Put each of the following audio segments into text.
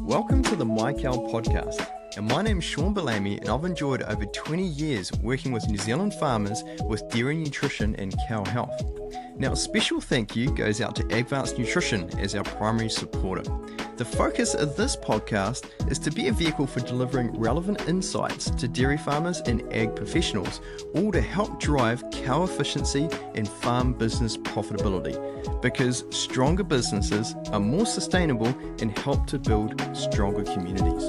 Welcome to the My Cow podcast, and my name's Shaun Balemi, and I've enjoyed over 20 years working with New Zealand farmers with dairy nutrition and cow health. Now, a special thank you goes out to Advanced Nutrition as our primary supporter. The focus of this podcast is to be a vehicle for delivering relevant insights to dairy farmers and ag professionals, all to help drive cow efficiency and farm business profitability, because stronger businesses are more sustainable and help to build stronger communities.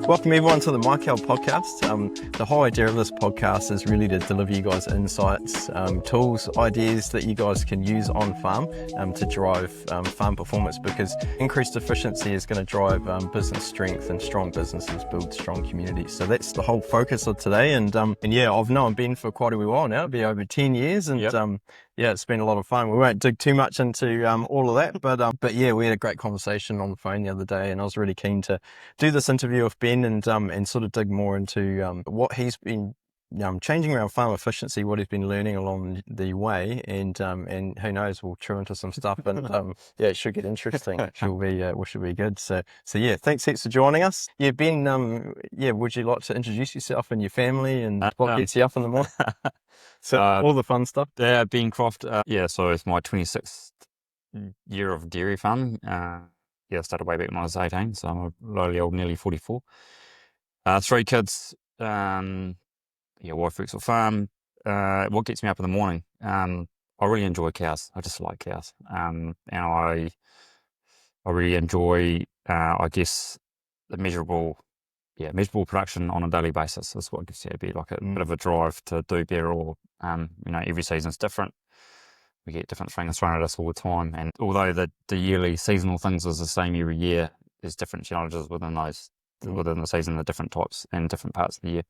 Welcome everyone to the My Cow podcast. The whole idea of this podcast is really to deliver you guys insights, tools, ideas that you guys can use on farm to drive farm performance, because increased efficiency is going to drive business strength, and strong businesses build strong communities. So that's the whole focus of today. And yeah, I've known Ben for quite a while now. It'll be over 10 years, and yeah, it's been a lot of fun. We won't dig too much into all of that, but yeah, we had a great conversation on the phone the other day, and I was really keen to do this interview with Ben and sort of dig more into what he's been changing around farm efficiency, what he's been learning along the way, and who knows, we'll chew into some stuff, and yeah, it should get interesting. It should be good. So yeah, thanks heaps for joining us. Yeah, Ben, yeah, would you like to introduce yourself and your family and what gets you up in the morning? So all the fun stuff. Yeah, Ben Croft. So it's my 26th year of dairy farming. I started way back when I was 18, so I'm a lowly old, nearly 44. 3 kids. Wife works at farm. What gets me up in the morning? I really enjoy cows. I just like cows. And I really enjoy, the measurable production on a daily basis. That's what gives you a bit like a bit of a drive to do better. Or every season's different. We get different things thrown at us all the time. And although the yearly seasonal things is the same every year, there's different challenges within those within the season, the different types and different parts of the year.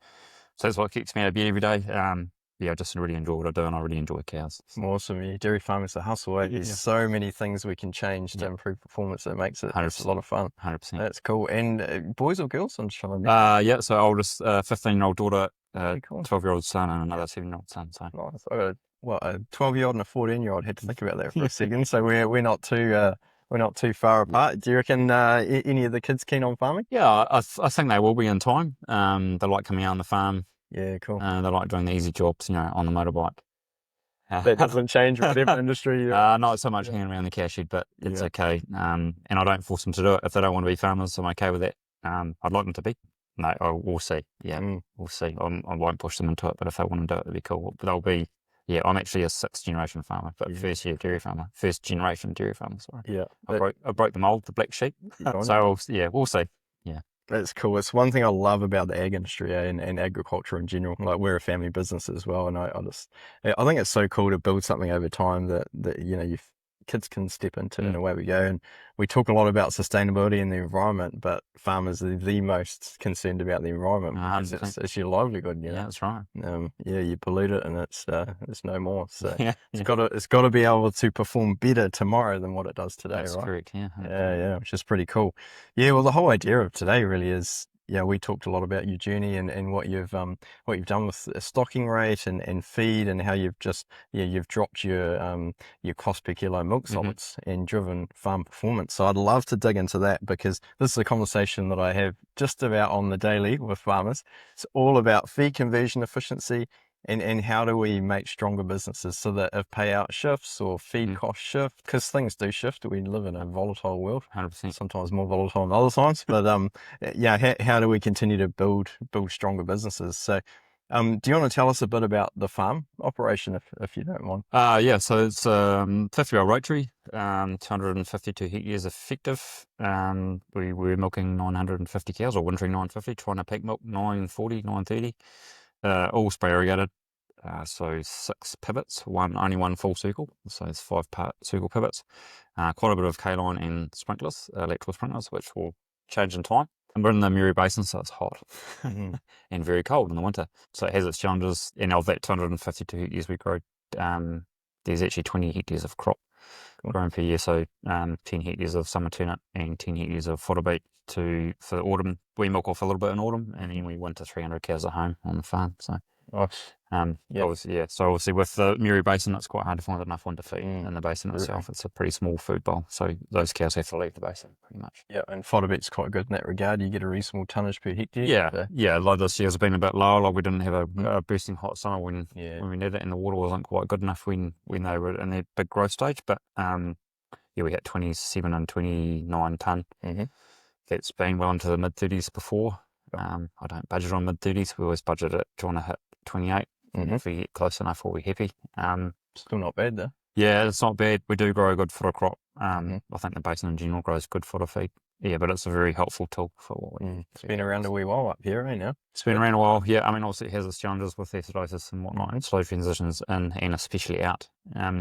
So that's what keeps me out of bed every day. I just really enjoy what I do, and I really enjoy cows. Awesome. Yeah, dairy farming is a hustle. There's so many things we can change to improve performance. It makes it a lot of fun. 100%. That's cool. And boys or girls? I'm just trying to so oldest 15-year-old daughter, cool. 12-year-old son, and another 7-year-old son. So nice. I got a 12-year-old and a 14-year-old. Had to think about that for a second. So we're not too far apart. Do you reckon any of the kids keen on farming? Yeah, I think they will be in time. They like coming out on the farm. Yeah, cool. They like doing the easy jobs, on the motorbike. That doesn't change whatever industry. Not so much hanging around the cow shed, but it's okay. And I don't force them to do it. If they don't want to be farmers, I'm okay with that. I'd like them to be. No, we'll see. Yeah, we'll see. I won't push them into it, but if they want to do it, it'd be cool. But they'll be. Yeah, I'm actually a 6th generation farmer, but first generation dairy farmer. Sorry. Yeah, I broke the mold, the black sheep. So we'll see. Yeah. That's cool. It's one thing I love about the ag industry and agriculture in general. Like, we're a family business as well, and I think it's so cool to build something over time that kids can step into, and away we go. And we talk a lot about sustainability and the environment, but farmers are the most concerned about the environment because it's your livelihood. Yeah, that's right. You pollute it, and it's no more. So it's got to be able to perform better tomorrow than what it does today. That's right? Correct. Yeah. Yeah, which is pretty cool. Yeah, well, the whole idea of today really is. Yeah, we talked a lot about your journey and what you've done with the stocking rate and feed, and how you've dropped your cost per kilo milk solids and driven farm performance. So I'd love to dig into that, because this is a conversation that I have just about on the daily with farmers. It's all about feed conversion efficiency and how do we make stronger businesses, so that if payout shifts or feed costs shift, because things do shift. We live in a volatile world, 100%. Sometimes more volatile than other times. But how do we continue to build stronger businesses? So do you want to tell us a bit about the farm operation, if you don't mind? So it's 50-year rotary, 252 hectares effective. We're milking 950 cows, or wintering 950, trying to peak milk 940, 930. All spray irrigated, so 6 pivots, only one full circle, so it's 5-part circle pivots. Quite a bit of K-line and sprinklers, electrical sprinklers, which will change in time. And we're in the Murray Basin, so it's hot and very cold in the winter. So it has its challenges. And of that 252 hectares we grow, there's actually 20 hectares of crop grown per year. So 10 hectares of summer turnip and 10 hectares of fodder beet for autumn. We milk off a little bit in autumn, and then we winter 300 cows at home on the farm. So Nice. Obviously, so obviously with the Murray Basin, it's quite hard to find enough one to feed in the basin Really? itself. It's a pretty small food bowl, so those cows have to leave the basin pretty much. Yeah, and fodder-bet's quite good in that regard. You get a reasonable tonnage per hectare. Like this year's been a bit lower. Like we didn't have a bursting hot summer when we needed it, and the water wasn't quite good enough when they were in their big growth stage. But we hit 27 and 29 tonne. That's been well into the mid-30s before. I don't budget on mid-30s. We always budget at trying to hit 28. If we get close enough, we'll be happy. Still not bad though. Yeah, it's not bad. We do grow a good fodder crop. I think the basin in general grows good fodder feed. Yeah, but it's a very helpful tool for what we It's been around a wee while up here, now. It's been around a while, yeah. I mean, obviously it has its challenges with acidosis and whatnot, and slow transitions in and especially out,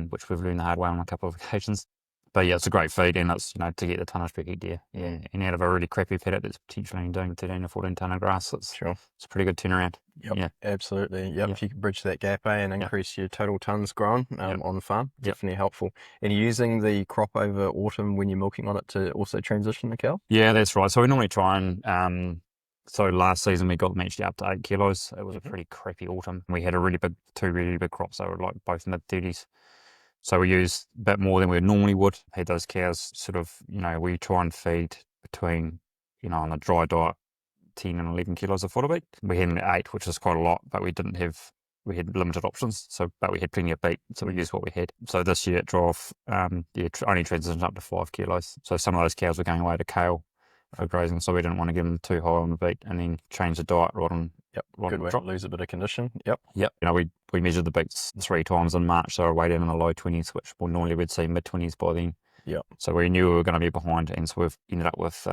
which we've learned the hard way on a couple of occasions. But yeah, it's a great feed, and it's, to get the tonnage per hectare. Yeah. And out of a really crappy paddock that's potentially doing 13 or 14 tonne of grass, it's a pretty good turnaround. Yep, yeah, absolutely. Yep. If you can bridge that gap, and increase your total tonnes grown on the farm, definitely helpful. And you're using the crop over autumn when you're milking on it to also transition the cow? Yeah, that's right. So we normally try and so last season we got them actually up to 8 kilos. It was a pretty crappy autumn. We had two really big crops. They were like both mid-30s. So we used a bit more than we normally would. Had those cows sort of, we try and feed between, on a dry diet, 10 and 11 kilos of fodder beet. We had 8, which is quite a lot, but we had limited options. But we had plenty of beet, so we used what we had. So this year it drove, only transitioned up to 5 kilos. So some of those cows were going away to kale for grazing, so we didn't want to give them too high on the beet and then change the diet right on. Good way to lose a bit of condition. Yep. We measured the beets 3 times in March, so we're way down in the low 20s, which normally we'd see mid-20s by then. Yep. So we knew we were going to be behind, and so we've ended up with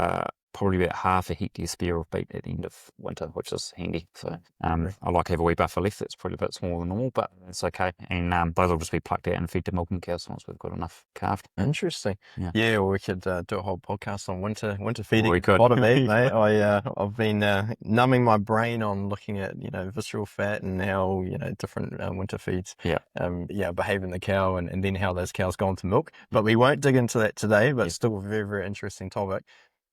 probably about half a hectare spare of beet at the end of winter, which is handy. So I like to have a wee buffer left. That's probably a bit smaller than normal, but it's okay. And those will just be plucked out and fed to milking cows once we've got enough calved. Interesting. Yeah, well, we could do a whole podcast on winter feeding. We could. Fodder beet, mate. I've been numbing my brain on looking at visceral fat and how different winter feeds behave in the cow, and then how those cows go on to milk. But we won't dig into that today. But still a very, very interesting topic.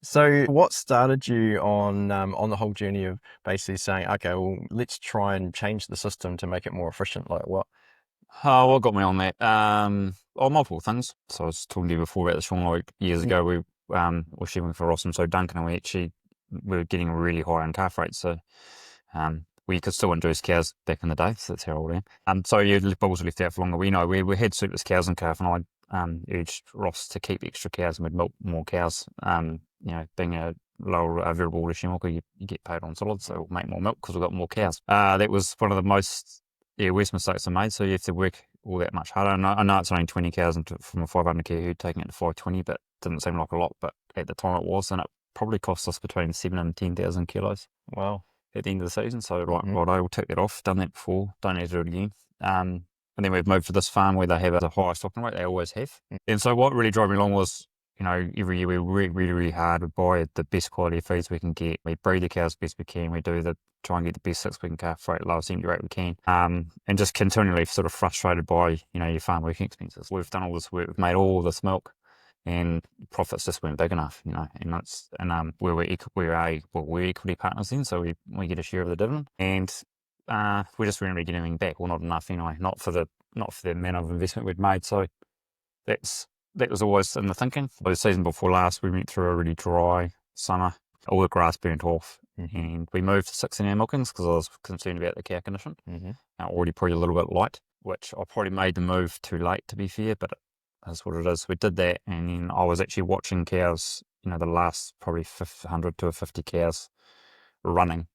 So what started you on the whole journey of basically saying, okay, well, let's try and change the system to make it more efficient? Like what? What got me on that? Multiple things. So I was talking to you before about the Shaun, years ago, we were shearing for Ross and so Duncan, and we were getting really high on calf rates. So we could still induce cows back in the day, so that's how old I am. So bulls were left out for longer. We had surplus cows and calf, and I urged Ross to keep extra cows and we'd milk more cows. Being a lower variable issue milker, you get paid on solids, so we'll make more milk because we've got more cows. That was one of the most worst mistakes I made, so you have to work all that much harder. I know it's only 20 cows from a 500 cow herd, taking it to 520, but it didn't seem like a lot, but at the time it was, and it probably cost us between 7 and 10,000 kilos. Wow. At the end of the season, so we'll take that off, done that before, don't need to do it again. And then we've moved to this farm where they have a higher stocking rate, they always have. And so what really drove me along was, every year we work really, really hard. We buy the best quality of feeds we can get. We breed the cows best we can. We try and get the best 6-week calf rate, lowest empty rate we can. And just continually sort of frustrated by, your farm working expenses. We've done all this work, we've made all this milk, and profits just weren't big enough, and we're equity partners then, so we get a share of the dividend. And we just weren't really getting anything back, or not enough anyway, not for the amount of investment we'd made. So that was always in the thinking. The season before last, we went through a really dry summer. All the grass burnt off, and we moved to 16-hour milkings because I was concerned about the cow condition. Already probably a little bit light, which I probably made the move too late, to be fair, but that's what it is. We did that, and then I was actually watching cows, the last probably 100 to 50 cows running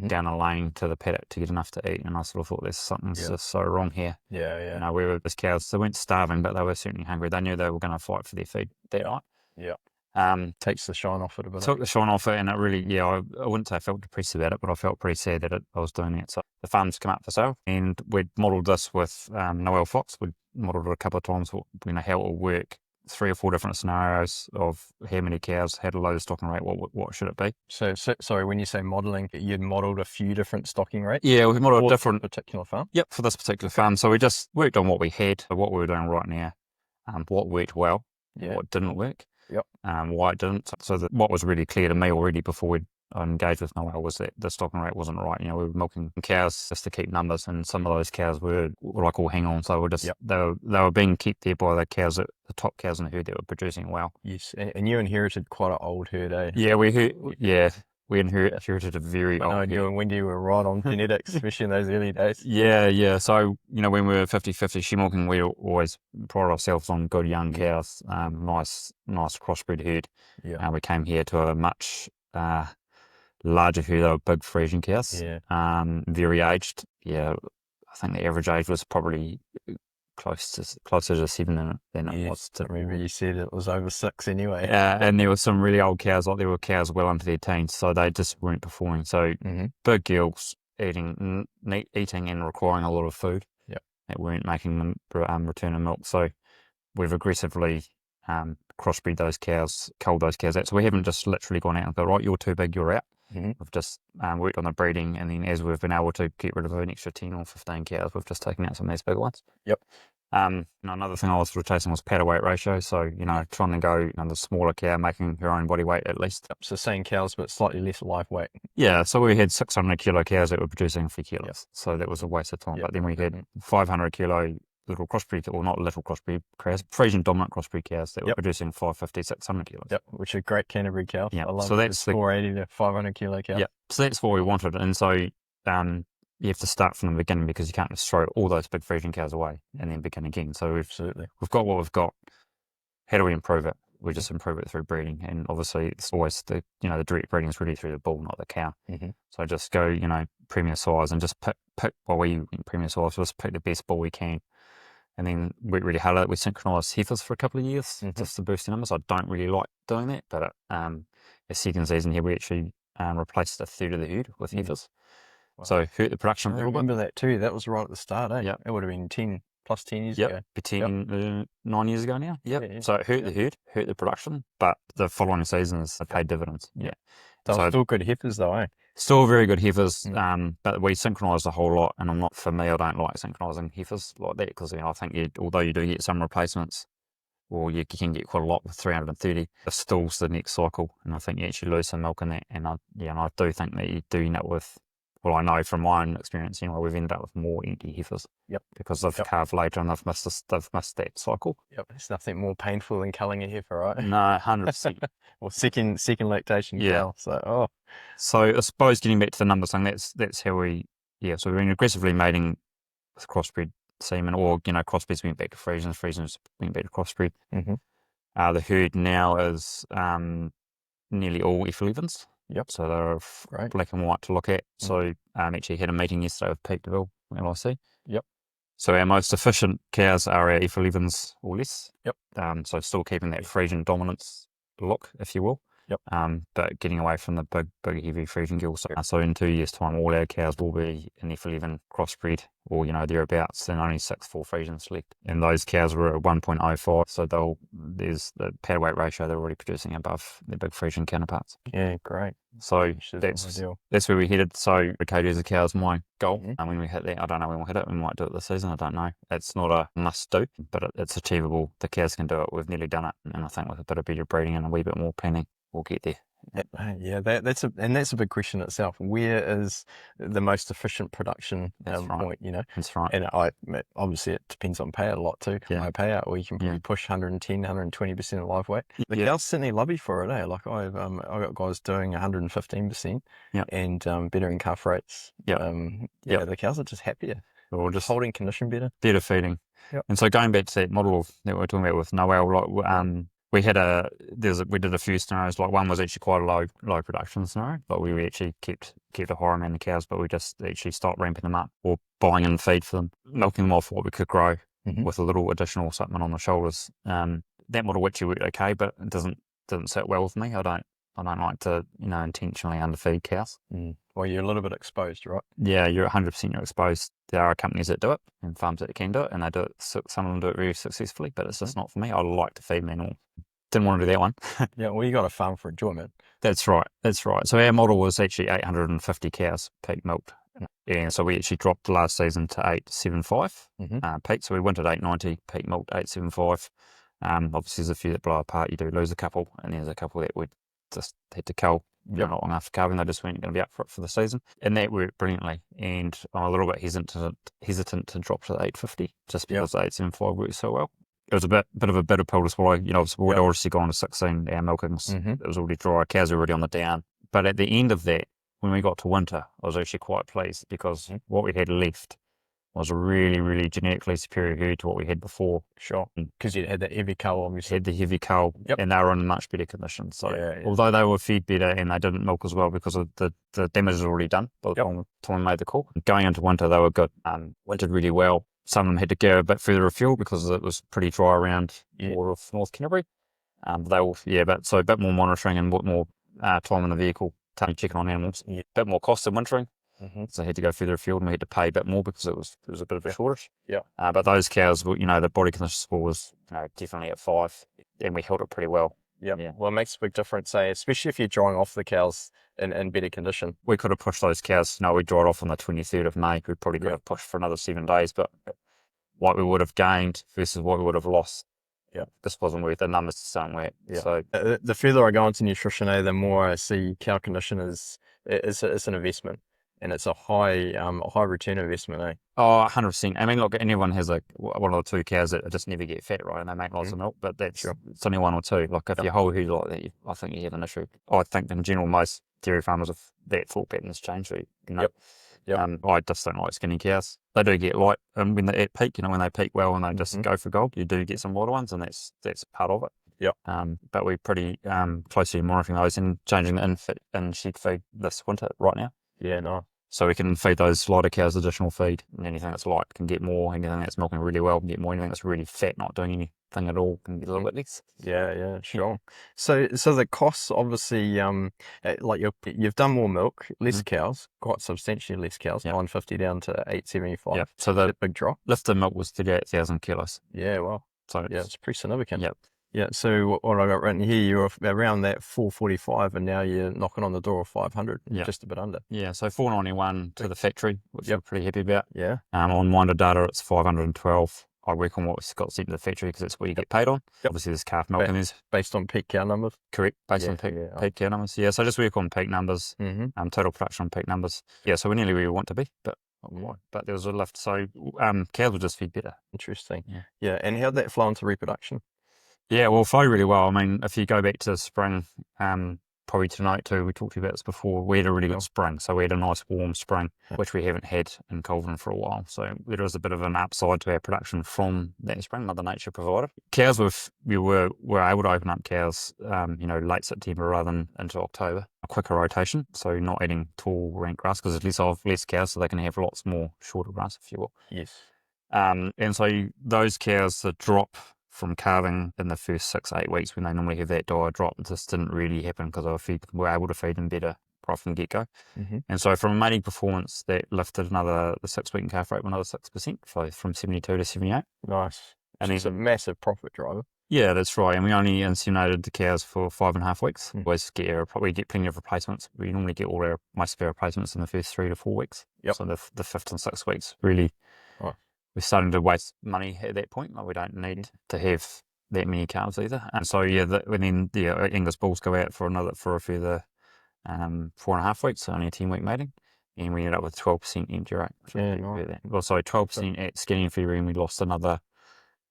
down a lane to the paddock to get enough to eat, and I sort of thought something's just so wrong here. Yeah. We were these cows, they weren't starving, but they were certainly hungry. They knew they were going to fight for their feed that night. Takes the shine off it a bit. Took the shine off it, and it really, I wouldn't say I felt depressed about it, but I felt pretty sad that I was doing that. So the farm's come up for sale, and we'd modelled this with Noel Fox. We'd modelled it a couple of times, how it will work. 3 or 4 different scenarios of how many cows had a low stocking rate, what should it be? So sorry, when you say modelling, you'd modelled a few different stocking rates? Yeah, we modelled a different particular farm? Yep, for this particular farm. So we just worked on what we had, what we were doing right now, what worked well, what didn't work, why it didn't. So what was really clear to me already before we'd engaged with Noel was that the stocking rate wasn't right. We were milking cows just to keep numbers, and some of those cows were like all hang on, so we're just they were being kept there by the cows, the top cows in the herd that were producing well. Yes, and you inherited quite an old herd, eh? Yeah, we inherited a very old herd. No, when you were right on genetics, especially in those early days. Yeah. So, when we were 50-50 she milking, we always pride ourselves on good young cows, nice crossbred herd. Yeah. We came here to a much larger herd of big Frisian cows. Yeah. Very aged. Yeah, I think the average age was probably closer to 7 than it was. I remember you said it was over 6 anyway. And there were some really old cows, like there were cows well into their teens, so they just weren't performing. So big girls eating and requiring a lot of food that weren't making them return in milk. So we've aggressively crossbred those cows, culled those cows out. So we haven't just literally gone out and go, right, you're too big, you're out. We've just worked on the breeding, and then as we've been able to get rid of an extra 10 or 15 cows, we've just taken out some of these bigger ones. Another thing I was sort of chasing was powder weight ratio. So, trying to go the smaller cow making her own body weight at least. So same cows, but slightly less live weight. Yeah, so we had 600 kilo cows that were producing 3 kilos. So that was a waste of time. But then we had 500 kilo little crossbreed, or not little crossbreed cows, Frisian dominant crossbreed cows that were producing 550, 600 kilos. Which are great Canterbury cows. Yeah, I love so that's 480 to 500 kilo cows. Yeah, so that's what we wanted. And so you have to start from the beginning, because you can't just throw all those big Frisian cows away and then begin again. So we've got what we've got. How do we improve it? We just improve it through breeding, and obviously it's always the direct breeding is really through the bull, not the cow. So just go premier size, and just pick premier size. Just pick the best bull we can, and then work really hard at it. We synchronise heifers for a couple of years just to boost the numbers. I don't really like doing that, but the second season here we actually replaced a third of the herd with heifers. Wow. So hurt the production a little bit. I remember that too. That was right at the start, eh? It would have been 10 years ago. 9 years ago now. So it hurt the herd, hurt the production, but the following seasons have paid dividends. So still good heifers though, eh? Still very good heifers, but we synchronised a whole lot, and for me, I don't like synchronising heifers like that, because I think although you do get some replacements, or you can get quite a lot with 330, it stalls the next cycle, and I think you actually lose some milk in that. And I do think that you do end up with, well, I know from my own experience, we've ended up with more empty heifers. Because they've calved later and they've missed that cycle. There's nothing more painful than culling a heifer, right? No, 100%. Or second lactation cow. So I suppose getting back to the numbers thing, that's how we, so we've been aggressively mating with crossbred semen, or, crossbreds went back to Friesians went back to crossbred. The herd now is nearly all F11s. So they're black and white to look at. So actually had a meeting yesterday with Peakville LIC. So our most efficient cows are our F11s or less. So still keeping that Frisian dominance look, if you will. But getting away from the big heavy Frisian gills. So in 2 years' time, all our cows will be an F11 crossbred, or thereabouts, and only 6 full Frisians left. And those cows were at 1.05, so there's the powder weight ratio, they're already producing above their big Frisian counterparts. Yeah, great. So that's where we headed. So the KDs of cows, my goal. And when we hit that, I don't know when we'll hit it. We might do it this season. I don't know. It's not a must do, but it's achievable. The cows can do it. We've nearly done it. And I think with a bit of better breeding and a wee bit more planning, we'll get there. That's a big question itself. Where is the most efficient production point? That's right. And obviously it depends on payout a lot too. High payout, or you can probably push 110, 120% of live weight. The cows certainly love you for it, eh? Like I got guys doing 115%, and better in calf rates. The cows are just happier, or just holding condition better feeding. And so going back to that model that we were talking about with Noel, we did a few scenarios. Like one was actually quite a low production scenario, but we actually kept a higher amount of cows, but we just actually stopped ramping them up or buying in feed for them, milking them off what we could grow with a little additional supplement on the shoulders. That model actually worked okay, but it doesn't sit well with me. I don't like to intentionally underfeed cows. Well, you're a little bit exposed, right? Yeah, you're 100% exposed. There are companies that do it and farms that can do it, and they do it. Some of them do it very successfully, but it's just not for me. I like to feed them all. Didn't want to do that one. Well, you got a farm for enjoyment. That's right. So our model was actually 850 cows peak milked. And so we actually dropped last season to 875 peak. So we went at 890, peak milked 875. Obviously there's a few that blow apart. You do lose a couple, and there's a couple that we just had to cull Not long after calving, they just weren't going to be up for it for the season. And that worked brilliantly. And I'm a little bit hesitant to drop to the 850 just because the 875 worked so well. It was a bit of a bitter pill to swallow. We'd already gone to 16, our milkings. It was already dry. Cows were already on the down. But at the end of that, when we got to winter, I was actually quite pleased because what we had left was a really, really genetically superior herd to what we had before. Sure. Because you had that heavy cull, obviously. Had the heavy cull, and they were in much better condition. So although they were fed better and they didn't milk as well because of the damage was already done by the time we made the call. Going into winter, they were good. Wintered really well. Some of them had to go a bit further afield because it was pretty dry around more of North Canterbury. So a bit more monitoring and a bit more time in the vehicle, checking on animals. A bit more cost in wintering. So I had to go further afield and we had to pay a bit more because it was a bit of a shortage. But those cows, the body condition score was definitely at 5 and we held it pretty well. Well, it makes a big difference, especially if you're drying off the cows in better condition. We could have pushed those cows. We dried off on the 23rd of May. We probably could have pushed for another 7 days, but what we would have gained versus what we would have lost. This wasn't worth the numbers to start with. So the further I go into nutrition, the more I see cow condition is an investment. And it's a high return investment, Oh, 100%. I mean, look, anyone has one or two cows that just never get fat, right? And they make lots of milk, but it's only one or two. Like if your whole herd like that, I think you have an issue. I think in general, most dairy farmers, if that thought pattern's changed, I just don't like skinny cows. They do get light when they at peak, when they peak well and they just go for gold, you do get some lighter ones and that's part of it. But we're pretty closely monitoring those and changing the infit and shed feed this winter right now. No. So we can feed those lighter cows additional feed, and anything that's light can get more, anything that's milking really well can get more, anything that's really fat, not doing anything at all, can get a little bit less. Sure. So the costs, obviously, you've done more milk, less cows, quite substantially less cows, 950 down to 875. So the big drop. Lifted milk was 38,000 kilos. Wow. So it's pretty significant. So what I got written here, you're around that 445 and now you're knocking on the door of 500, just a bit under. So 491 to the factory, which we're pretty happy about. On Winder data, it's 512. I work on what's got sent to the factory because it's what you get paid on. Obviously, there's calf milk and there's... Based on peak cow numbers? Correct, based on peak cow numbers. So just work on peak numbers, total production on peak numbers. So we're nearly where we want to be, but there was a lift. So cows will just feed better. Interesting. And how'd that flow into reproduction? Well, flow really well. I mean, if you go back to spring, probably tonight too, we talked to you about this before, we had a really good spring. So we had a nice warm spring, which we haven't had in Colvin for a while. So there was a bit of an upside to our production from that spring, Mother Nature provided. Cows, we were able to open up cows, late September rather than into October. A quicker rotation, so not adding tall rank grass because there's less cows, so they can have lots more shorter grass, if you will. And so those cows, the drop from calving in the first 6-8 weeks when they normally have that dire drop, this didn't really happen because we were able to feed them better right from the get-go. And so from a mating performance, that lifted the 6-week calf rate by another 6%, so from 72 to 78. Nice. And it's a massive profit driver. Yeah, that's right. And we only inseminated the cows for 5.5 weeks. We get plenty of replacements. We normally get most of our replacements in the first 3 to 4 weeks. So the 5th and 6th weeks really... We're starting to waste money at that point. We don't need to have that many calves either. And so, Angus bulls go out for a further 4.5 weeks, so only a 10-week mating. And we ended up with 12% empty rate. Well, sorry, 12% at skinning February, and we lost another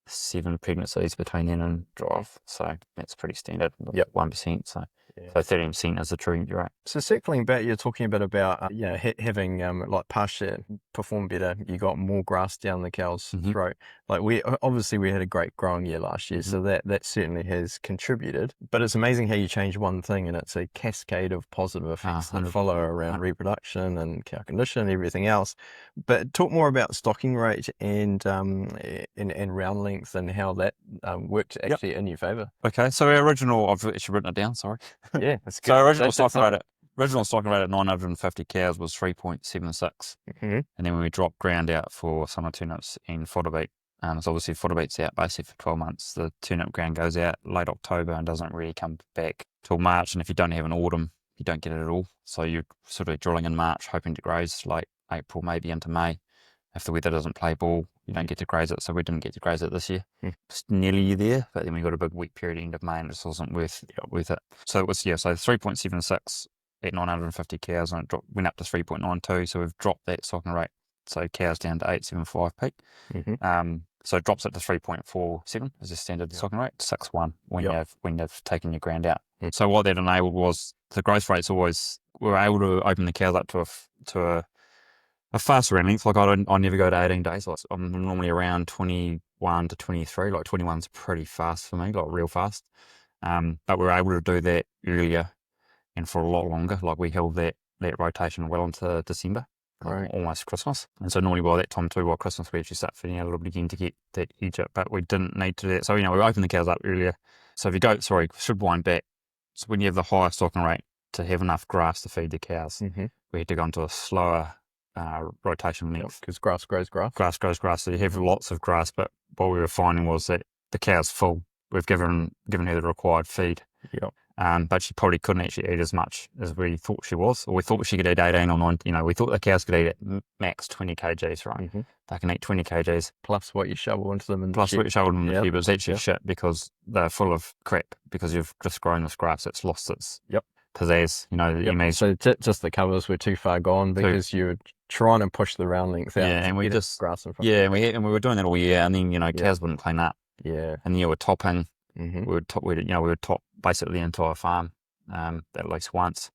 7 pregnancies between then and drive. So that's pretty standard, 1%. So 13% is the true empty rate. So circling back, you're talking a bit about having like pasture perform better. You got more grass down the cow's throat. Like we had a great growing year last year, so that certainly has contributed. But it's amazing how you change one thing and it's a cascade of positive effects that follow around reproduction and cow condition and everything else. But talk more about stocking rate and round length and how that worked actually in your favour. Okay, so our original, I've actually written it down, sorry. That's good. So original stocking rate at 950 cows was 3.76. And then when we dropped ground out for summer turnips and fodder beet, so obviously fodder beet's out basically for 12 months. The turnip ground goes out late October and doesn't really come back till March. And if you don't have an autumn, you don't get it at all. So you're sort of drilling in March, hoping to graze late April, maybe into May. If the weather doesn't play ball, you don't get to graze it. So we didn't get to graze it this year. It's nearly there, but then we got a big wet period end of May and it just wasn't worth it. So it was, so 3.76 at 950 cows, and it went up to 3.92, so we've dropped that stocking rate. So cows down to 875 peak. So it drops it to 3.47 as a standard stocking rate, 6.1 when you've taken your ground out. So what that enabled was the growth rates always, we were able to open the cows up to a faster round length. Like I never go to 18 days. Like I'm normally around 21 to 23. Like 21's pretty fast for me, like real fast. But we were able to do that earlier and for a lot longer. Like we held that rotation well into December, almost Christmas. And so normally by that time too, by Christmas, we actually start feeding out a little bit again to get that edge up, but we didn't need to do that. So, we opened the cows up earlier. So if you should wind back. So when you have the higher stocking rate, to have enough grass to feed the cows, we had to go into a slower rotation length. Because grass grows grass. Grass grows grass, so you have lots of grass, but what we were finding was that the cow's full. We've given her the required feed. But she probably couldn't actually eat as much as we thought she was, or we thought she could eat 18 or 19. We thought the cows could eat at max 20 kgs, right? They can eat 20 kgs. Plus what you shovel into them. Plus what you shovel into the sheep. It's actually shit because they're full of crap because you've just grown this grass. It's lost its pizzazz. So just the covers were too far gone because you're trying to push the round length out. Yeah, and we just grass in front. Yeah, and we were doing that all year, and then cows wouldn't clean up. Yeah, and we're topping. We would top basically the entire farm at least once.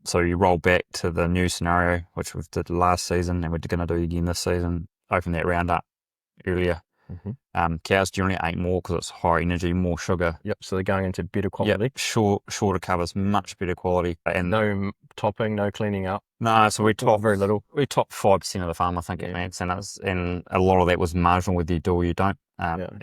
So you roll back to the new scenario, which we did last season, and we're going to do again this season. Open that round up earlier. Cows generally ate more because it's high energy, more sugar. So they're going into better quality. Shorter covers, much better quality. And no topping, no cleaning up. No, so we top very little. We top 5% of the farm, I think, at max, and a lot of that was marginal, whether you do or you don't.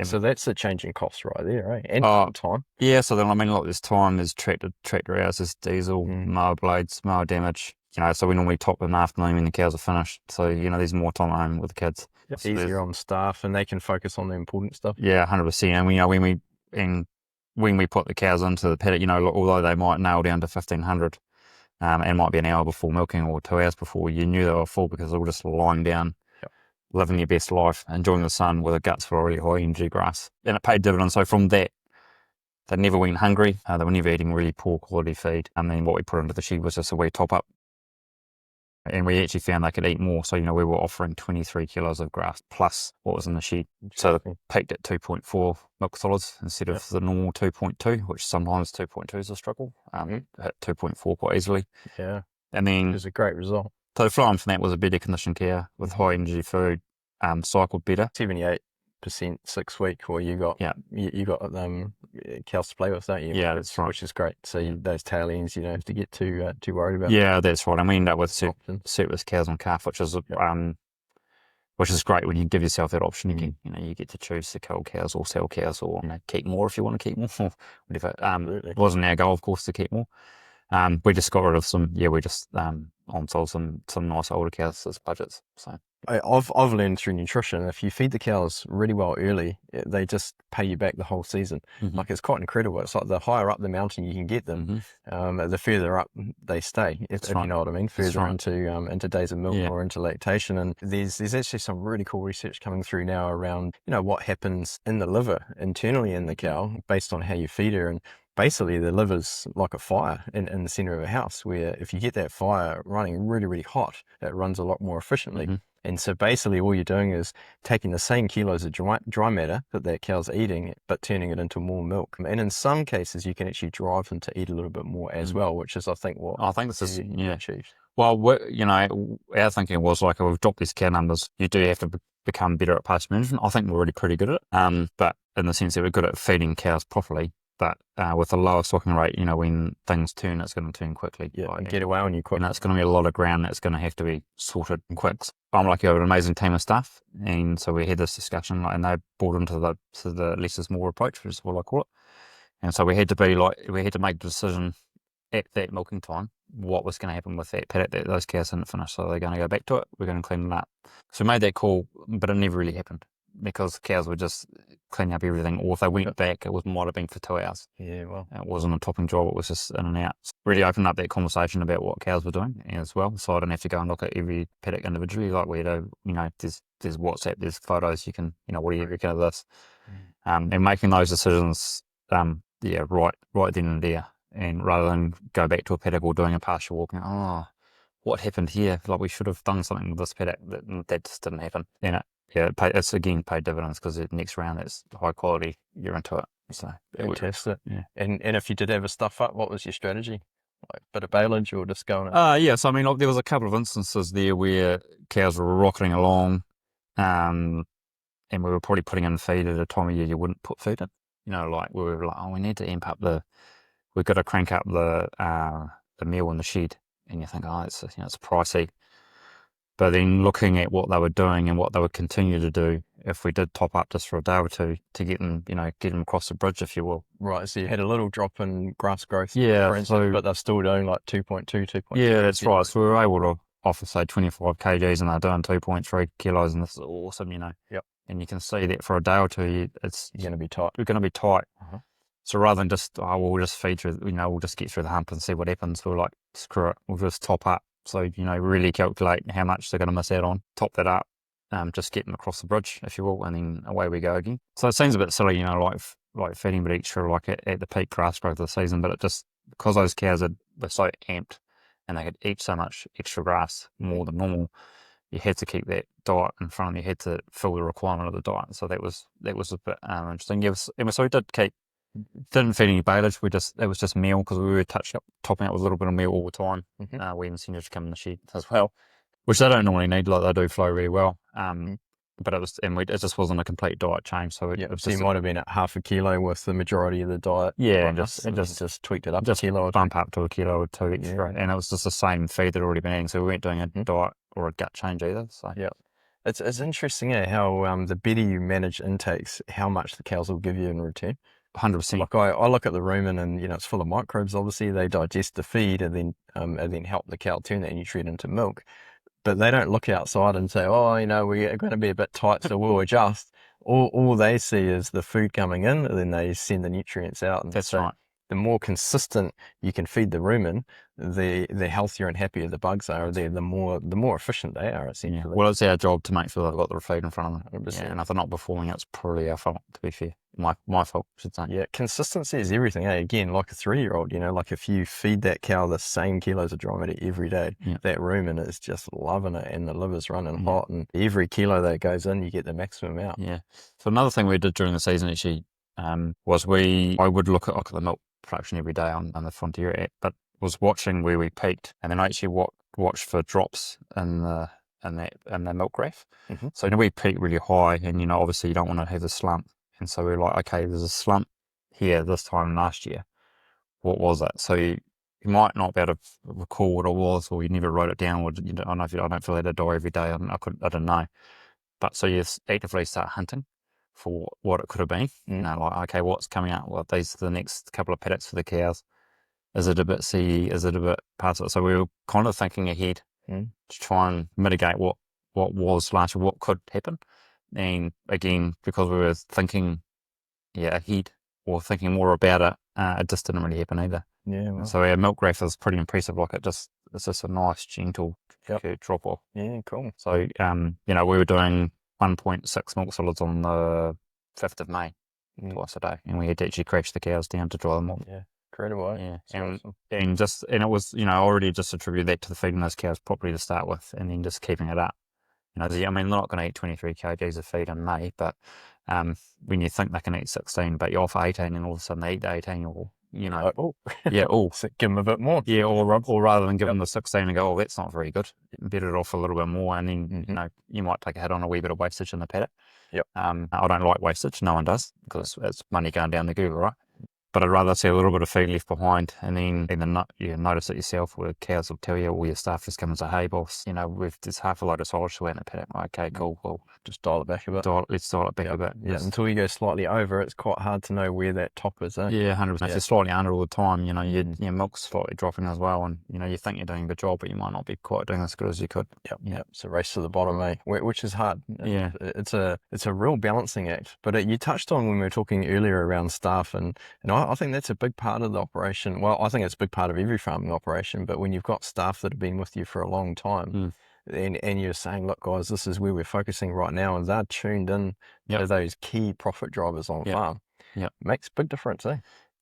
So that's the change in cost right there, right? And time. Yeah, so then look, there's time, there's tractor hours, there's diesel, mower blades, mower damage. So we normally top in the afternoon when the cows are finished. So there's more time at home with the kids. It's easier on staff, and they can focus on the important stuff. Yeah, 100%. And when we put the cows into the paddock, although they might nail down to 1,500, and might be an hour before milking or 2 hours before, you knew they were full because they were just lying down, living their best life, enjoying the sun with the guts for a really high energy grass. And it paid dividends. So from that, they never went hungry. They were never eating really poor quality feed. And then what we put into the shed was just a wee top up. And we actually found they could eat more. So, we were offering 23 kilos of grass plus what was in the shed. So they peaked at 2.4 milk solids instead of the normal 2.2, which sometimes 2.2 is a struggle. Hit 2.4 quite easily. Yeah. And then it was a great result. So the flow-on from that was a better conditioned cow with high energy food, cycled better. 78% 6 week, or you got cows to play with, don't you? Yeah, that's right. Which is great. So those tail ends, you don't have to get too worried about. Yeah, that's right. And we end up with surplus cows on calf, which is great when you give yourself that option again. You get to choose to kill cows or sell cows, or keep more if you want to keep more. Whatever. It wasn't our goal, of course, to keep more. We just got rid of some. We just on-sold some nice older cows as budgets. So I've learned through nutrition, if you feed the cows really well early, they just pay you back the whole season. Like, it's quite incredible. It's like the higher up the mountain you can get them, the further up they stay, if you know what I mean, further into days of milk or into lactation. And there's actually some really cool research coming through now around what happens in the liver internally in the cow based on how you feed her. And basically, the liver's like a fire in the center of a house, where if you get that fire running really, really hot, it runs a lot more efficiently. And so basically all you're doing is taking the same kilos of dry matter that cow's eating, but turning it into more milk. And in some cases, you can actually drive them to eat a little bit more as well, which is, I think, what this is achieved. Well, our thinking was like, we've dropped these cow numbers. You do have to become better at pasture management. I think we're already pretty good at it, but in the sense that we're good at feeding cows properly. But with a lower stocking rate, when things turn, it's going to turn quickly. Yeah, and get away on you quick. It's going to be a lot of ground that's going to have to be sorted quick. I'm lucky I have an amazing team of staff, and so we had this discussion, and they bought into the less is more approach, which is what I call it. And so we had to make the decision at that milking time what was going to happen with that paddock that those cows didn't finish. So they're going to go back to it. We're going to clean it up. So we made that call, but it never really happened, because cows were just cleaning up everything, or if they went back, it might have been for 2 hours. Yeah, well, it wasn't a topping job, it was just in and out. So really opened up that conversation about what cows were doing as well, so I didn't have to go and look at every paddock individually like we do. There's WhatsApp, there's photos, you can, what do you reckon of this? And making those decisions, right then and there, and rather than go back to a paddock or doing a pasture walk and, oh, what happened here? Like, we should have done something with this paddock. That just didn't happen. And it's again paid dividends, because the next round it's high quality. You're into it. So Fantastic. yeah. And if you did have a stuff up, what was your strategy? Like bit of baleage or just going? Yes. I mean, like, there was a couple of instances there where cows were rocketing along, and we were probably putting in feed at a time of year you wouldn't put feed in. Like, we were like, oh, we need to amp up we've got to crank up the meal in the shed, and you think, oh, it's pricey. But then looking at what they were doing and what they would continue to do, if we did top up just for a day or two to get them, get them across the bridge, if you will. Right, so you had a little drop in grass growth, Yeah, for instance, but they're still doing like 2.2, 2.3. Yeah, that's right. So we were able to offer, say, 25 kgs, and they're doing 2.3 kilos, and this is awesome, Yep. And you can see that for a day or two, You're going to be tight. We're going to be tight. Uh-huh. So rather than just, we'll just feed through, we'll just get through the hump and see what happens, we're like, screw it, we'll just top up. So, really calculate how much they're going to miss out on, top that up, just get them across the bridge, if you will, and then away we go again. So it seems a bit silly, like feeding a bit extra, like at the peak grass growth of the season, but it just, because those cows were so amped and they could eat so much extra grass more than normal, you had to keep that diet in front of you, you had to fill the requirement of the diet. So that was a bit interesting. So we didn't feed any baleage. It was just meal, because we were topping up with a little bit of meal all the time. Mm-hmm. We incentive to come in the shed as well, which they don't normally need. Like, they do flow really well. But it just wasn't a complete diet change. So so you might have been at half a kilo with the majority of the diet. Yeah, and just tweaked it up just a kilo or bump up to a kilo or two extra, and it was just the same feed that had already been eating. So we weren't doing a diet or a gut change either. So yeah. It's interesting, how the better you manage intakes, how much the cows will give you in return. 100%. Like I look at the rumen, and it's full of microbes. Obviously, they digest the feed and then help the cow turn that nutrient into milk. But they don't look outside and say, oh, we're going to be a bit tight, so we'll adjust. All they see is the food coming in, and then they send the nutrients out. And That's right. The more consistent you can feed the rumen, the healthier and happier the bugs are. The more efficient they are, essentially. Yeah. Well, it's our job to make sure they've got the feed in front of them. 100%. Yeah, and if they're not performing, it's probably our fault, to be fair. My fault, I should say. Yeah, consistency is everything. Again, like a 3-year-old, like if you feed that cow the same kilos of dry matter every day, that rumen is just loving it, and the liver's running hot, and every kilo that goes in, you get the maximum out. Yeah. So another thing we did during the season, actually, was I would look at the milk production every day on the Frontier app, but was watching where we peaked, and then I actually watched for drops in the milk graph. Mm-hmm. So we peaked really high, and obviously you don't want to have the slump. And so we're like, okay, there's a slump here this time last year. What was it? So you might not be able to recall what it was, or you never wrote it down, or I don't feel like a diary every day. I didn't know. But so you actively start hunting for what it could have been. Like, okay, what's coming out? Well, these are the next couple of paddocks for the cows. Is it a bit CE? Is it a bit past it? So we were kind of thinking ahead to try and mitigate what was last year, what could happen. And again, because we were thinking ahead, or thinking more about it, it just didn't really happen either. Yeah. Well. So our milk graph is pretty impressive. Like, it's just a nice, gentle drop off. Yeah, cool. So, we were doing 1.6 milk solids on the 5th of May, twice a day, and we had to actually crash the cows down to dry them off. Yeah, incredible. Yeah, awesome. and it was, already just attribute that to the feeding those cows properly to start with, and then just keeping it up. They're not going to eat 23 kgs of feed in May, but when you think they can eat 16, but you offer 18, and all of a sudden they eat 18, or So give them a bit more. Yeah, or rather than give them the 16 and go, oh, that's not very good, better it off a little bit more, and then you might take a hit on a wee bit of wastage in the paddock. Yep. I don't like wastage, no one does, because it's money going down the Google, right? But I'd rather see a little bit of feed left behind, and then you notice it yourself, where cows will tell you, or your staff just come and say, hey boss, there's half a load of silage in the paddock. Okay, cool, well, just dial it back a bit. Let's dial it back a bit. Yeah, until you go slightly over, it's quite hard to know where that top is. Yeah, 100%. If you're slightly under all the time, your milk's slightly dropping as well, and you think you're doing a good job, but you might not be quite doing as good as you could. Yep. It's a race to the bottom, which is hard. Yeah, it's a real balancing act. But you touched on when we were talking earlier around staff, and I think that's a big part of the operation. Well, I think it's a big part of every farming operation, but when you've got staff that have been with you for a long time, and you're saying, look guys, this is where we're focusing right now, and they're tuned in to those key profit drivers on farm, makes a big difference.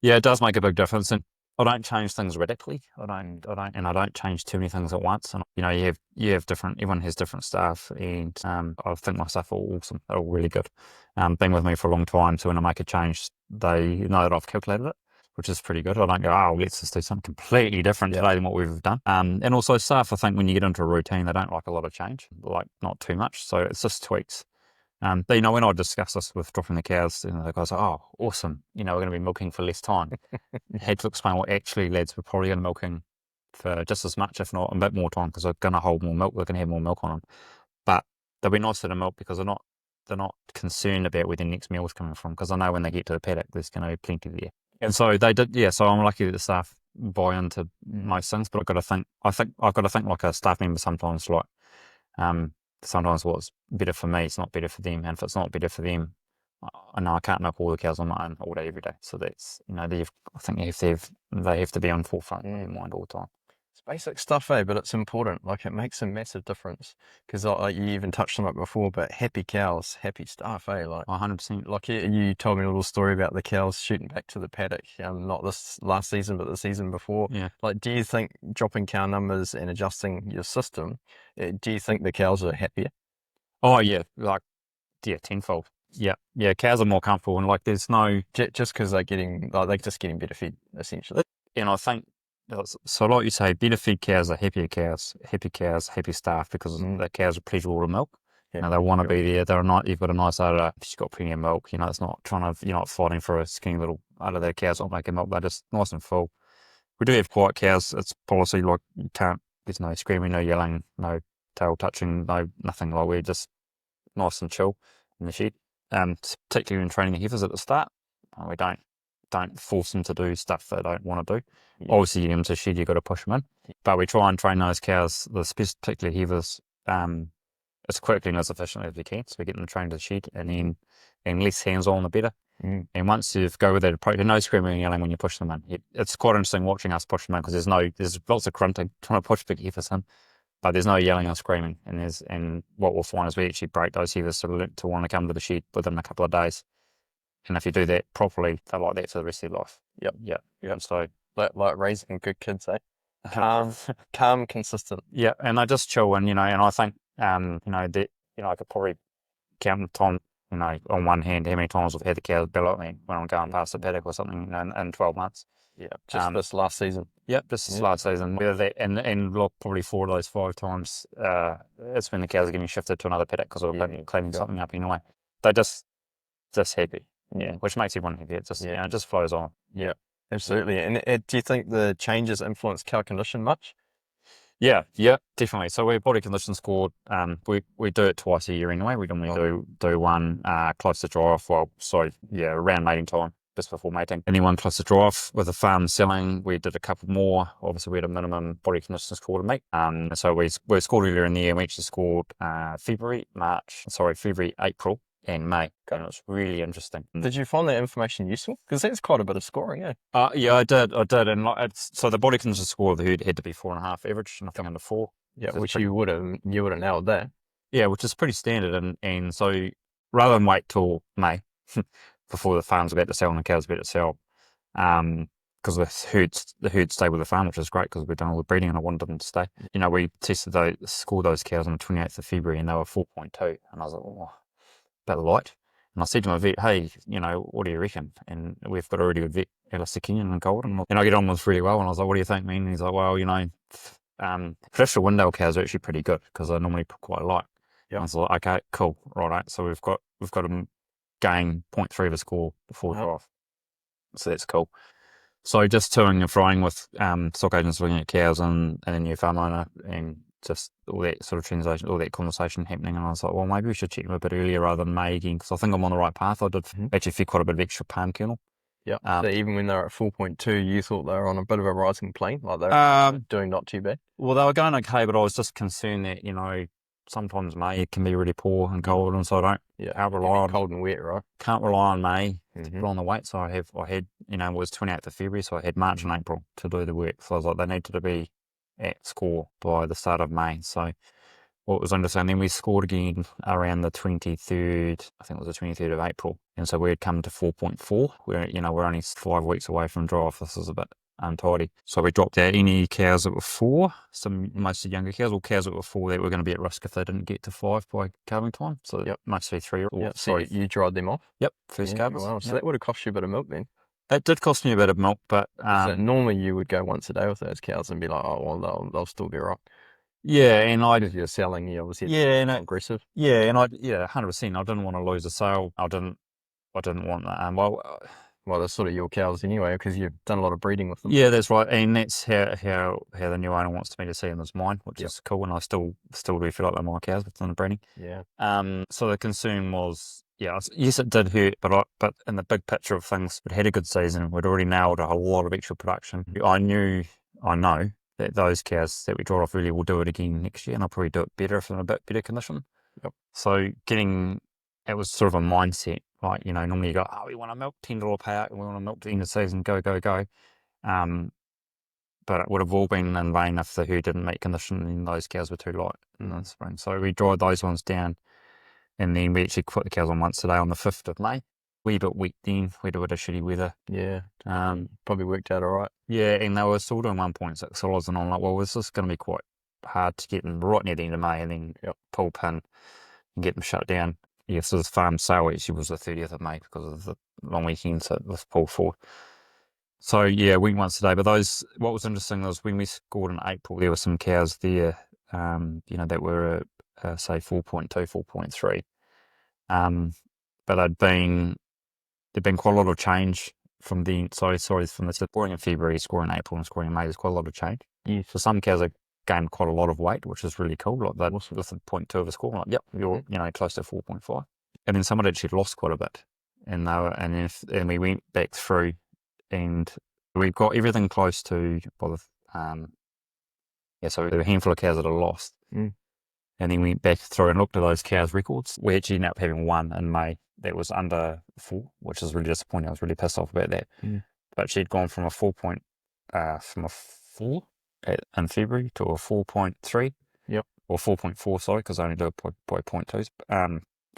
Yeah, it does make a big difference. And I don't change things radically. And I don't change too many things at once. And you know, you have different. Everyone has different staff, and I think my staff are awesome. They're all really good. Been with me for a long time, so when I make a change, they know that I've calculated it, which is pretty good. I don't go, oh, let's just do something completely different today than what we've done. And also staff, I think when you get into a routine, they don't like a lot of change, like not too much. So it's just tweaks. But, you know, when I discussed this with dropping the cows, you know, the guys are, oh, awesome. You know, we're going to be milking for less time. Had to explain, well, actually, lads, we're probably going to be milking for just as much, if not a bit more time, because they're going to hold more milk. They're going to have more milk on them. But they'll be nicer to milk because they're not concerned about where their next meal is coming from, because I know when they get to the paddock, there's going to be plenty there. And so they did, yeah. So I'm lucky that the staff buy into most things, but I think I've got to think like a staff member sometimes, like, sometimes what's better for me, it's not better for them. And if it's not better for them, I know I can't milk all the cows on my own all day, every day. So that's, you know, I think they have to be on forefront in your mind all the time. It's basic stuff, but it's important. Like, it makes a massive difference. Because like, you even touched on it before, but happy cows, happy staff, Like 100%. Like you told me a little story about the cows shooting back to the paddock, not this last season, but the season before. Yeah. Like, do you think dropping cow numbers and adjusting your system, do you think the cows are happier? Oh yeah, like, yeah, tenfold. Yeah, cows are more comfortable, and like there's no Just because they're just getting better feed, essentially. And I think, so like you say, better fed cows are happier cows, happy staff, because the cows are pleasurable to milk. You know, they want to be there. They're not, you've got a nice udder, she's got plenty of milk, you know, it's not trying to, you're not fighting for a skinny little udder. Their cows not making milk, they're just nice and full. We do have quiet cows. It's policy, like, you can't, there's no screaming, no yelling, no tail touching, no nothing. Like, we're just nice and chill in the shed. Particularly when training the heifers at the start, we don't force them to do stuff they don't want to do. Obviously, you get them to shed, you've got to push them in. But we try and train those cows, particularly heifers, as quickly and as efficiently as we can. So we get them trained to the shed, and less hands-on, the better. And once you go with that approach, there's no screaming and yelling when you push them in. It's quite interesting watching us push them in, because there's lots of grunting trying to push big heifers in, but there's no yelling or screaming. And what we'll find is we actually break those heifers to want to come to the shed within a couple of days. And if you do that properly, they're like that for the rest of their life. Yep. So like raising good kids, calm, consistent. Yeah, and they just chill, and, you know, and I think, you know, that, you know, I could probably count the time, you know, on one hand, how many times I've had the cows bellow at me when I'm going past the paddock or something, you know, in 12 months. Yeah, just this last season. Yep, just this last season. Whether that, and look, probably 4 of those 5 times, it's when the cows are getting shifted to another paddock because we're cleaning something up anyway. They're just happy. Yeah, which makes everyone happy. It just, you know, it just flows on. Yeah, absolutely. And do you think the changes influence cow condition much? Yeah, definitely. So we're body condition scored. We do it twice a year anyway. We normally do one close to dry off. Well, sorry, around mating time, just before mating. And then one close to dry off with the farm selling. We did a couple more. Obviously, we had a minimum body condition score to meet. So we scored earlier in the year. We actually scored February, April, and May. And it was really interesting. Did you find that information useful? Because that's quite a bit of scoring, Yeah, I did. And so the body condition score of the herd had to be 4.5 average, nothing under 4. Yeah, which you would have nailed that. Yeah, which is pretty standard. And so rather than wait till May before the farm's about to sell and the cow's about to sell, because the herd stay with the farm, which is great because we've done all the breeding and I wanted them to stay. You know, we scored those cows on the 28th of February and they were 4.2, and I was like, oh, bit light. And I said to my vet, hey, you know, what do you reckon? And we've got a really good vet, Alistair Kenyon and Golden, and I get on with really well. And I was like, what do you think, man? And he's like, well, you know, traditional Windale cows are actually pretty good because they're normally quite light. I was like, okay, cool, right. So we've got them gain 0.3 of a score before drive. So that's cool. So just toing and frying with stock agents looking at cows and a new farm owner, and just all that sort of translation, all that conversation happening. And I was like, well, maybe we should check them a bit earlier rather than May again, because I think I'm on the right path. I did actually feed quite a bit of extra palm kernel. Yeah. So even when they're at 4.2, you thought they were on a bit of a rising plane, like they're doing not too bad? Well, they were going okay, but I was just concerned that, you know, sometimes May it can be really poor and cold, and so I can't rely on cold and wet, right? Can't rely on May to put on the weight. So I had, you know, it was 28th of February, so I had March and April to do the work. So I was like, they needed to be at score by the start of May. So what was interesting, then we scored again around the 23rd, I think it was the 23rd of April. And so we had come to 4.4. We're only 5 weeks away from dry off. This is a bit untidy. So we dropped out any cows that were 4, mostly younger cows, or cows that were 4 that were going to be at risk if they didn't get to 5 by calving time. So mostly 3 or So you dried them off? Yep, first calvers. Wow, so that would have cost you a bit of milk then? It did cost me a bit of milk, but so normally you would go once a day with those cows and be like, oh well, they'll still be right. Yeah, and because you're selling, you obviously aggressive. Yeah, and 100%. I didn't want to lose a sale. I didn't want that. Well, they're sort of your cows anyway, because you've done a lot of breeding with them. Yeah, that's right, and that's how the new owner wants me to see them as mine, which is cool. And I still do feel like they're my cows within the breeding. Yeah. So the concern was, yes, it did hurt, but in the big picture of things, it had a good season. We'd already nailed a whole lot of extra production. I know that those cows that we draw off earlier will do it again next year, and I'll probably do it better if they're in a bit better condition. Yep. So it was sort of a mindset, right? Normally you go, we want to milk $10 payout, and we want to milk the end of the season, go. But it would have all been in vain if the herd didn't make condition and those cows were too light in the spring. So we dried those ones down, and then we actually put the cows on once a day on the 5th of May. Wee bit wet then, we had a bit of shitty weather. Yeah. Probably worked out all right. Yeah, and they were still doing 1.6 solids, and I'm like, well, this is going to be quite hard to get them right near the end of May and then pull pin and get them shut down. Yeah, so the farm sale actually was the 30th of May because of the long weekend, so it was pulled forward. So yeah, went once a day. But what was interesting was when we scored in April, there were some cows there, that were say 4.2, 4.3. But there'd been quite a lot of change from the scoring in February, scoring in April, and scoring in May. There's quite a lot of change. Yeah. So some cows have gained quite a lot of weight, which is really cool. Like that with a 0.2 of a score, like, yep, you're close to 4.5. And then some had actually lost quite a bit, and we went back through, and we got everything close to so there were a handful of cows that are lost. And then we went back through and looked at those cows' records. We actually ended up having one in May that was under 4, which is really disappointing. I was really pissed off about that. But she'd gone from a 4 in February to a 4.3. Yep. Or 4.4, sorry, because I only do it by 0.2s.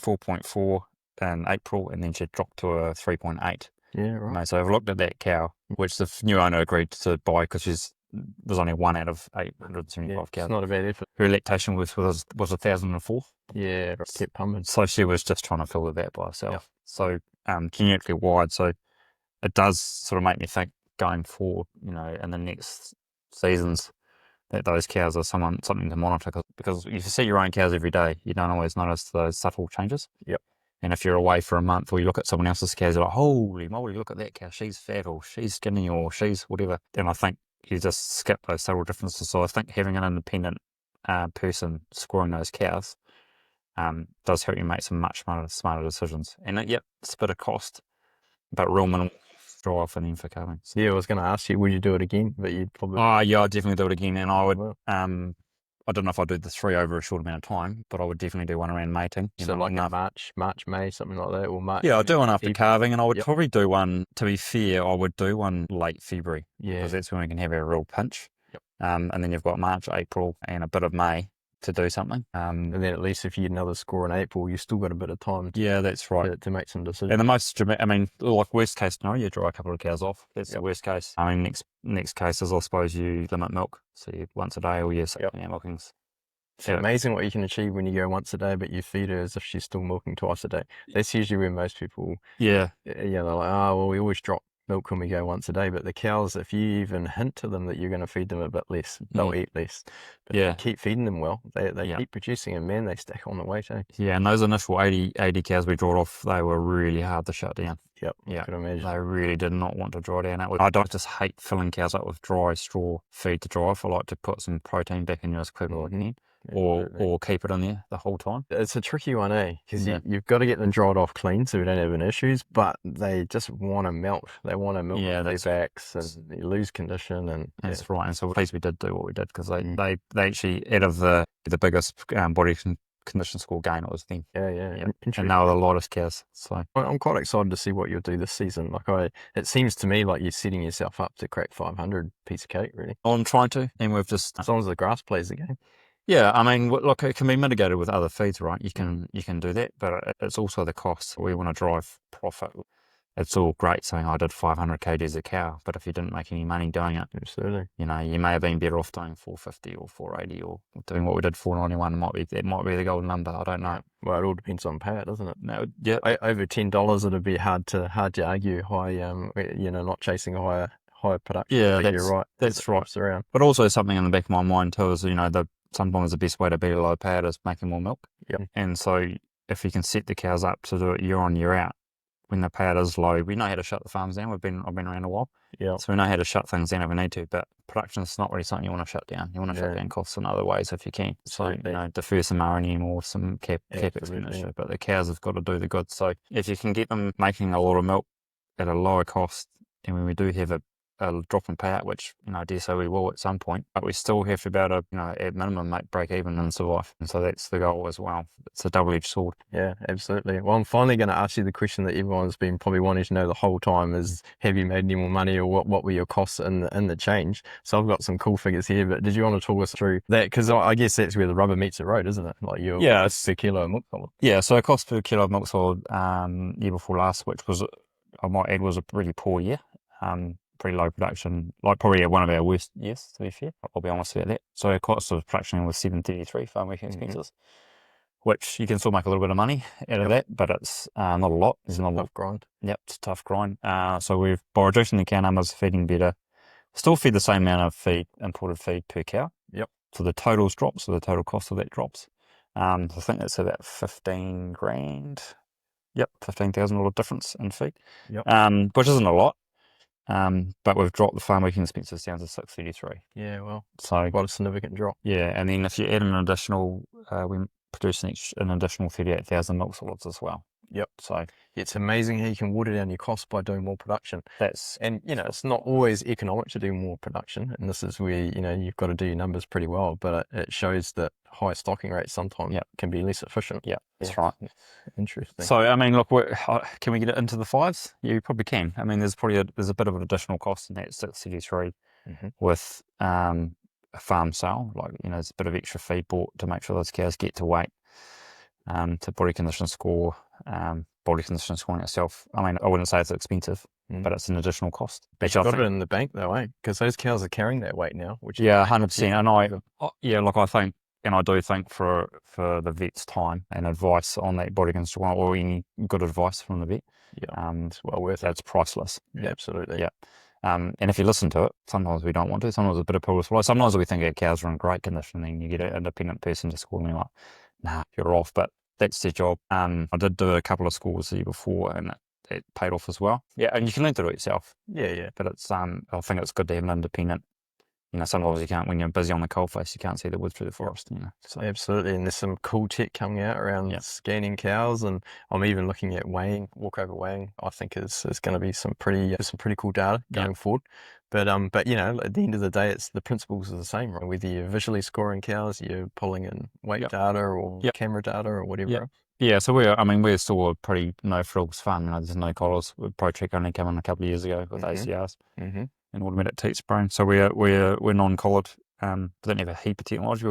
4.4 in April, and then she dropped to a 3.8. Yeah, right. So I've looked at that cow, which the new owner agreed to buy because there's only 1 out of 875 cows. It's not a bad effort. Her lactation was 1,004. Yeah, kept pumping. So she was just trying to fill the vat by herself. Yep. So genetically wide. So it does sort of make me think going forward, in the next seasons, that those cows are something to monitor, because if you see your own cows every day, you don't always notice those subtle changes. Yep. And if you're away for a month, or you look at someone else's cows, you're like, holy moly, look at that cow, she's fat, or she's skinny, or she's whatever. And I think you just skip those subtle differences. So I think having an independent person scoring those cows does help you make some much smarter decisions. And it's a bit of cost, but real minimal drive and then for calving. So. Yeah, I was going to ask you, would you do it again? But you'd probably... Oh, yeah, I'd definitely do it again. And I would... I don't know if I'd do the 3 over a short amount of time, but I would definitely do one around mating. So like March, May, something like that, or March? Yeah, I'd do one after calving, and I would probably do one, to be fair, I would do one late February. Yeah. Because that's when we can have a real pinch. Yep. And then you've got March, April, and a bit of May to do something. And then at least if you get another score in April, you've still got a bit of time. Yeah, that's right. To make some decisions. And the most, like worst case scenario, you dry a couple of cows off. That's the worst case. Next case is, I suppose, you limit milk. So once a day, or milkings. It's amazing what you can achieve when you go once a day, but you feed her as if she's still milking twice a day. That's usually where most people, they're like, we always drop milk when we go once a day. But the cows, if you even hint to them that you're going to feed them a bit less, they'll eat less. But if you keep feeding them well, they keep producing, and man, they stack on the weight, eh? Yeah, and those initial 80 cows we drawed off, they were really hard to shut down. Yep, I could imagine. They really did not want to dry down. I don't just hate filling cows up with dry straw feed to dry off. I like to put some protein back in you as quick as I can. Or keep it in there the whole time. It's a tricky one, eh? Because you've got to get them dried off clean so we don't have any issues, but they just want to melt. They want to melt their backs, and they lose condition. And that's right. And so at least we did do what we did, because they actually, out of the biggest body condition score gain, it was them. Yeah. And they were the lightest cows. So I'm quite excited to see what you'll do this season. It seems to me like you're setting yourself up to crack 500, piece of cake, really. I'm trying to, and we've just... As long as the grass plays the game. Yeah, look, it can be mitigated with other feeds, right? You can do that, but it's also the cost. We want to drive profit, it's all great saying I did 500 kgs a cow, but if you didn't make any money doing it, absolutely, you know, you may have been better off doing 450 or 480 or doing what we did 491. That might be the golden number. I don't know. Yeah. Well, it all depends on payout, doesn't it? No, yeah, over $10, it'd be hard to argue high. Not chasing a higher production. Yeah, but you're right. That's right. Around. But also something in the back of my mind too is, you know, sometimes the best way to beat a low payout is making more milk. Yep. And so if you can set the cows up to do it year on, year out, when the payout is low, we know how to shut the farms down. I've been around a while. Yeah. So we know how to shut things down if we need to, but production is not really something you want to shut down. You want to shut down costs in other ways if you can. Absolutely. So, you know, defer some R&M or some cap expenditure, but the cows have got to do the goods. So if you can get them making a lot of milk at a lower cost, and when we do have a drop in payout, which, you know, I dare say we will at some point, but we still have to be able to, you know, at minimum make break even and survive. And so that's the goal as well. It's a double-edged sword. Yeah, absolutely. Well, I'm finally going to ask you the question that everyone's been probably wanting to know the whole time is, have you made any more money, or what were your costs in the change? So I've got some cool figures here, but did you want to talk us through that? Because I guess that's where the rubber meets the road, isn't it? Like your cost per kilo of milk solid. Yeah, so cost per kilo of milk solid year before last, which was, I might add, was a really poor year. Pretty low production, like probably one of our worst years, to be fair. I'll be honest about that. So our cost of production was $7.33 farm working expenses, which you can still make a little bit of money out of that, but it's not a lot. There's not a tough grind. Yep, it's a tough grind. So by reducing the cow numbers, feeding better, still feed the same amount of imported feed per cow. Yep. So the totals drop, so the total cost of that drops. I think that's about 15 grand. Yep, $15,000 difference in feed. Yep. Which isn't a lot. But we've dropped the farm working expenses down to $6.33. Yeah, well, so quite a significant drop. Yeah, and then if you add an additional, we produce an additional 38,000 milk solids as well. Yep. So it's amazing how you can water down your costs by doing more production. And you know, it's not always economic to do more production, and this is where, you know, you've got to do your numbers pretty well. But it shows that high stocking rates sometimes can be less efficient. Yeah, that's right. Interesting. So I mean, look, can we get it into the fives? Yeah, you probably can. I mean, there's a bit of an additional cost in that $6.33 with a farm sale. Like, you know, there's a bit of extra feed bought to make sure those cows get to weight. To body condition score, body condition scoring itself. I mean, I wouldn't say it's expensive, but it's an additional cost. But you've got it in the bank though, eh? Because those cows are carrying that weight now. Which 100%. And I think, and I do think for the vet's time and advice on that body condition score, or any good advice from the vet, it's well worth it. That's priceless. Yeah, absolutely. Yeah. And if you listen to it, sometimes we don't want to. Sometimes a bit of pill to swallow. Sometimes we think our cows are in great condition, and you get an independent person to score me like, nah, you're off. But that's their job. I did do a couple of scores the year before, and it paid off as well. Yeah, and you can learn to do it yourself. Yeah. But it's I think it's good to have an independent. You know, sometimes you can't, when you're busy on the coalface, you can't see the wood through the forest. You know, so. Absolutely. And there's some cool tech coming out around scanning cows, and I'm even looking at weighing, walkover weighing. I think is going to be some pretty cool data going forward. But you know, at the end of the day, it's the principles are the same, right? Whether you're visually scoring cows, you're pulling in weight data or camera data or whatever. Yeah, so we're still a pretty no frills farm. You know, there's no collars. ProTrack only came in a couple of years ago with ACRs and automatic teat spraying. So we're non-collared. We don't have a heap of technology.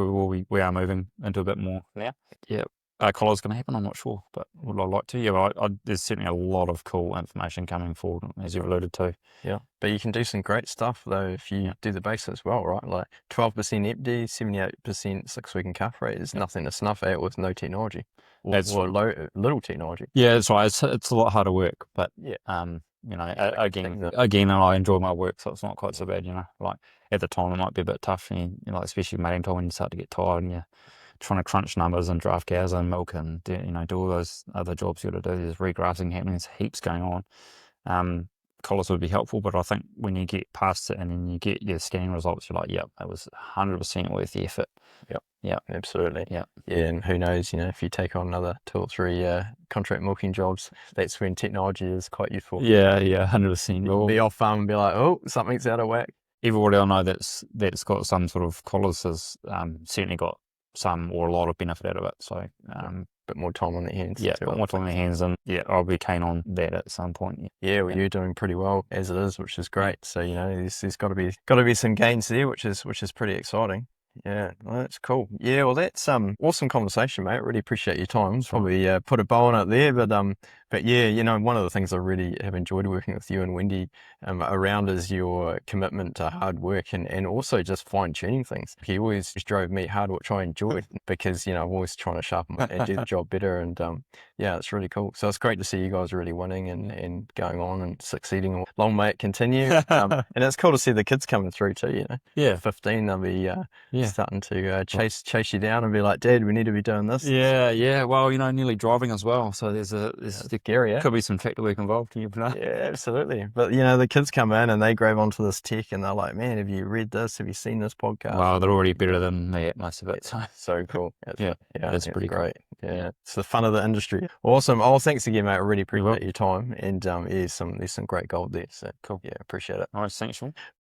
We are moving into a bit more now. Yeah. Collar's going to happen, I'm not sure, but would I like to? Yeah, there's certainly a lot of cool information coming forward, as you've alluded to. Yeah, but you can do some great stuff, though, if you do the basics well, right? Like 12% empty, 78% 6-week in calf rate is nothing to snuff at with no technology. Or little technology. Yeah, that's right. It's a lot harder work, but you know, again, I enjoy my work, so it's not quite so bad, you know. Like, at the time, it might be a bit tough, and, you know, especially mating time when you start to get tired and you're trying to crunch numbers and draft cows and milk and do all those other jobs you got to do. There's regrassing happening, there's heaps going on. Collars would be helpful, but I think when you get past it and then you get your scanning results, you're like, yep, it was 100% worth the effort. Yep, absolutely. Yeah, and who knows, you know, if you take on another 2 or 3 contract milking jobs, that's when technology is quite useful. Yeah, 100%. You'll be off farm and be like, oh, something's out of whack. Everybody I know that's got some sort of collars has certainly got some or a lot of benefit out of it. So bit more time on their hands. Yeah, bit more time on their hands, and I'll be keen on that at some point. Well, you're doing pretty well as it is, which is great. So, you know, there's got to be some gains there, which is pretty exciting. Yeah, well, that's cool. Yeah, well, that's awesome conversation, mate. Really appreciate your time. Probably put a bow on it there, but But yeah, you know, one of the things I really have enjoyed working with you and Wendy around is your commitment to hard work and also just fine tuning things. He always drove me hard, which I enjoyed because, you know, I'm always trying to sharpen and do the job better. And yeah, it's really cool. So it's great to see you guys really winning and going on and succeeding. Long may it continue. And it's cool to see the kids coming through too, you know. Yeah. 15, they'll be starting to chase you down and be like, Dad, we need to be doing this. Yeah. Well, you know, nearly driving as well. So there scary, could be some factor work involved. You know? Yeah, absolutely. But you know, the kids come in and they grab onto this tech and they're like, man, have you read this? Have you seen this podcast? Well, they're already better than me at most of it. So cool. It's pretty great. Cool. Yeah, it's the fun of the industry. Awesome. Oh, thanks again, mate. I really appreciate your time. And there's some great gold there. So cool. Yeah, appreciate it. All right, thanks, Shaun.